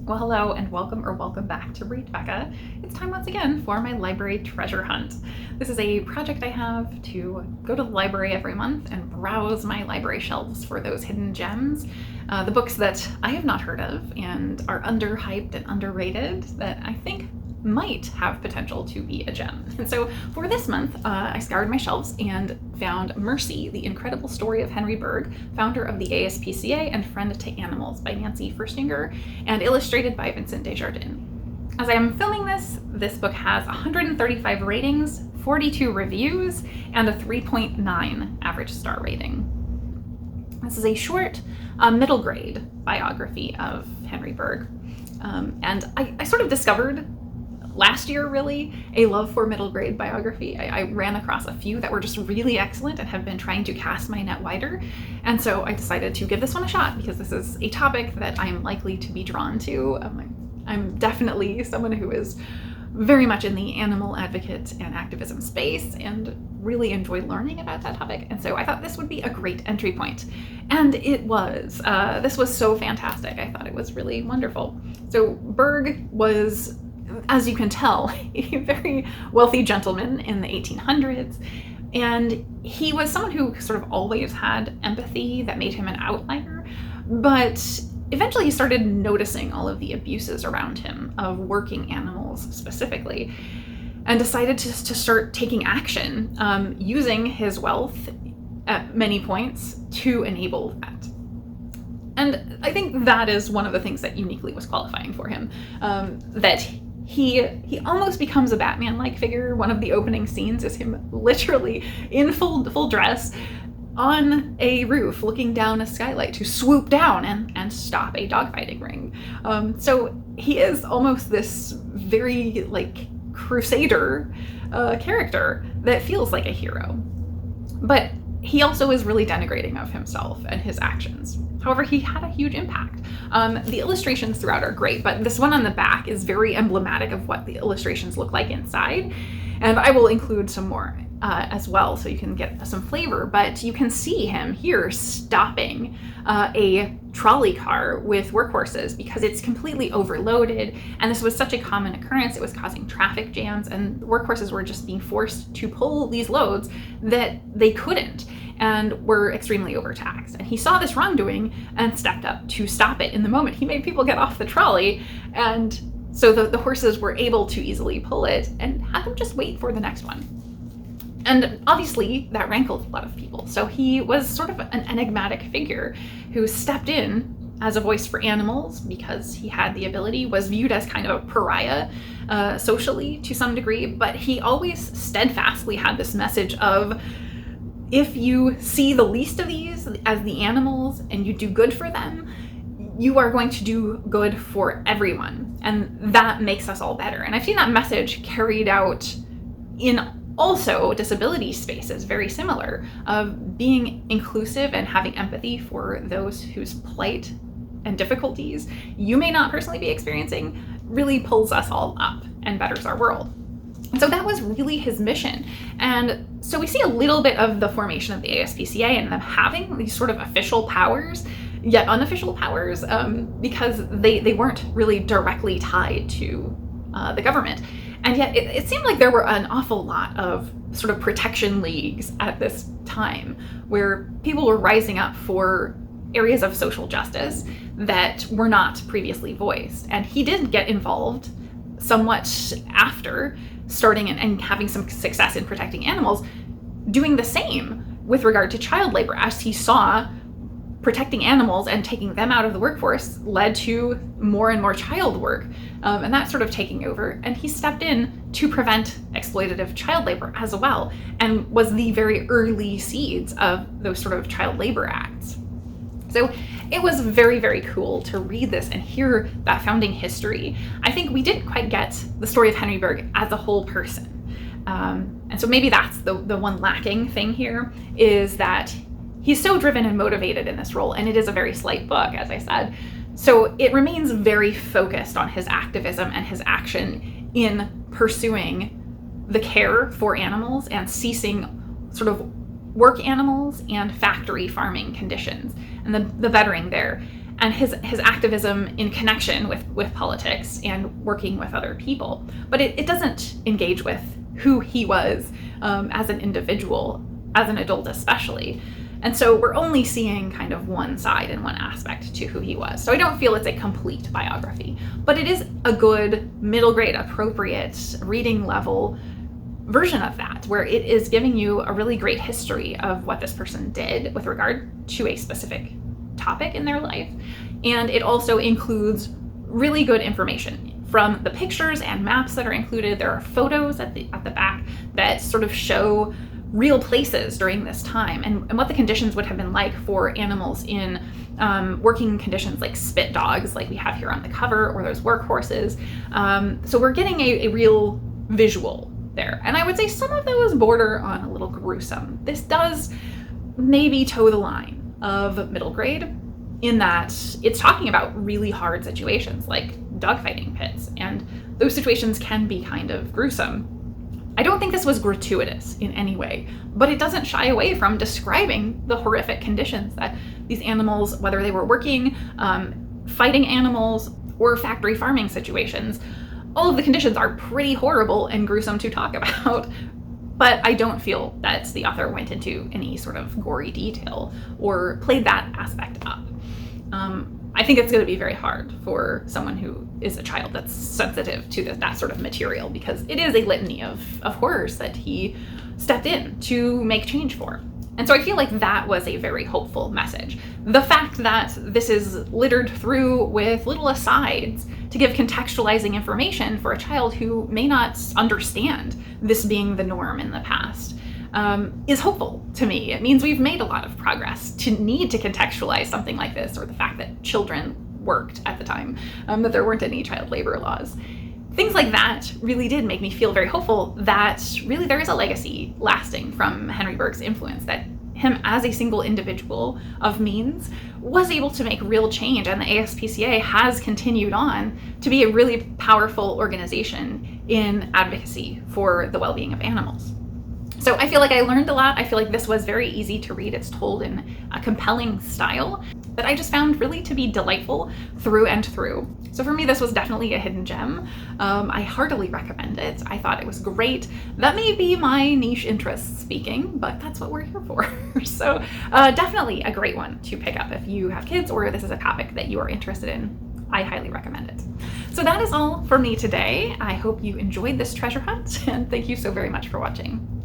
Well, hello and welcome back to Bergh. It's time once again for my library treasure hunt. This is a project I have to go to the library every month and browse my library shelves for those hidden gems, the books that I have not heard of and are underhyped and underrated that I think might have potential to be a gem. And so for this month, I scoured my shelves and found Mercy, the Incredible Story of Henry Bergh, founder of the ASPCA and Friend to Animals by Nancy Furstinger, and illustrated by Vincent Desjardins. As I am filming this book has 135 ratings, 42 reviews, and a 3.9 average star rating. This is a short, middle grade biography of Henry Bergh. And I sort of discovered last year, really, a love for middle grade biography. I ran across a few that were just really excellent and have been trying to cast my net wider. And so I decided to give this one a shot because this is a topic that I'm likely to be drawn to. I'm definitely someone who is very much in the animal advocate and activism space and really enjoy learning about that topic. And so I thought this would be a great entry point. And it was. This was so fantastic. I thought it was really wonderful. So Bergh was, as you can tell, a very wealthy gentleman in the 1800s. And he was someone who sort of always had empathy that made him an outlier. But eventually he started noticing all of the abuses around him of working animals specifically, and decided to start taking action, using his wealth at many points to enable that. And I think that is one of the things that uniquely was qualifying for him, that he almost becomes a Batman-like figure. One of the opening scenes is him literally in full dress on a roof looking down a skylight to swoop down and stop a dogfighting ring. So he is almost this very crusader character that feels like a hero. But he also is really denigrating of himself and his actions. However, he had a huge impact. The illustrations throughout are great, but this one on the back is very emblematic of what the illustrations look like inside. And I will include some more as well so you can get some flavor. But you can see him here stopping a trolley car with workhorses because it's completely overloaded. And this was such a common occurrence. It was causing traffic jams, and workhorses were just being forced to pull these loads that they couldn't and were extremely overtaxed. And he saw this wrongdoing and stepped up to stop it in the moment. He made people get off the trolley, and so the horses were able to easily pull it and had them just wait for the next one. And obviously that rankled a lot of people. So he was sort of an enigmatic figure who stepped in as a voice for animals because he had the ability, was viewed as kind of a pariah socially to some degree, but he always steadfastly had this message of, if you see the least of these as the animals and you do good for them, you are going to do good for everyone. And that makes us all better. And I've seen that message carried out in also disability spaces, very similar, of being inclusive and having empathy for those whose plight and difficulties you may not personally be experiencing really pulls us all up and betters our world. And so that was really his mission. And so we see a little bit of the formation of the ASPCA and them having these sort of official powers, yet unofficial powers, because they weren't really directly tied to the government. And yet it seemed like there were an awful lot of sort of protection leagues at this time where people were rising up for areas of social justice that were not previously voiced. And he did get involved somewhat after starting and having some success in protecting animals, doing the same with regard to child labor, as he saw protecting animals and taking them out of the workforce led to more and more child work, and that sort of taking over. And he stepped in to prevent exploitative child labor as well, and was the very early seeds of those sort of child labor acts. So it was very, very cool to read this and hear that founding history. I think we didn't quite get the story of Henry Bergh as a whole person. And so maybe that's the one lacking thing here, is that he's so driven and motivated in this role, and it is a very slight book, as I said. So it remains very focused on his activism and his action in pursuing the care for animals and ceasing sort of work animals and factory farming conditions and the bettering there. and his activism in connection with politics and working with other people. But it doesn't engage with who he was as an individual, as an adult especially. And so we're only seeing kind of one side and one aspect to who he was. So I don't feel it's a complete biography, but it is a good middle grade, appropriate reading level version of that, where it is giving you a really great history of what this person did with regard to a specific topic in their life. And it also includes really good information from the pictures and maps that are included. There are photos at the back that sort of show real places during this time and what the conditions would have been like for animals in working conditions like spit dogs, like we have here on the cover, or those workhorses. So we're getting a real visual there. And I would say some of those border on a little gruesome. This does maybe toe the line of middle grade in that it's talking about really hard situations like dogfighting pits, and those situations can be kind of gruesome. I don't think this was gratuitous in any way, but it doesn't shy away from describing the horrific conditions that these animals, whether they were working, fighting animals, or factory farming situations, all of the conditions are pretty horrible and gruesome to talk about. But I don't feel that the author went into any sort of gory detail or played that aspect up. I think it's going to be very hard for someone who is a child that's sensitive to that sort of material, because it is a litany of horrors that he stepped in to make change for. And so I feel like that was a very hopeful message. The fact that this is littered through with little asides to give contextualizing information for a child who may not understand this being the norm in the past is hopeful to me. It means we've made a lot of progress to need to contextualize something like this, or the fact that children worked at the time, that there weren't any child labor laws. Things like that really did make me feel very hopeful that really there is a legacy lasting from Henry Bergh's influence, that him as a single individual of means was able to make real change, and the ASPCA has continued on to be a really powerful organization in advocacy for the well-being of animals. So I feel like I learned a lot. I feel like this was very easy to read. It's told in a compelling style that I just found really to be delightful through and through. So for me, this was definitely a hidden gem. I heartily recommend it. I thought it was great. That may be my niche interest speaking, but that's what we're here for. So definitely a great one to pick up if you have kids or this is a topic that you are interested in. I highly recommend it. So that is all for me today. I hope you enjoyed this treasure hunt, and thank you so very much for watching.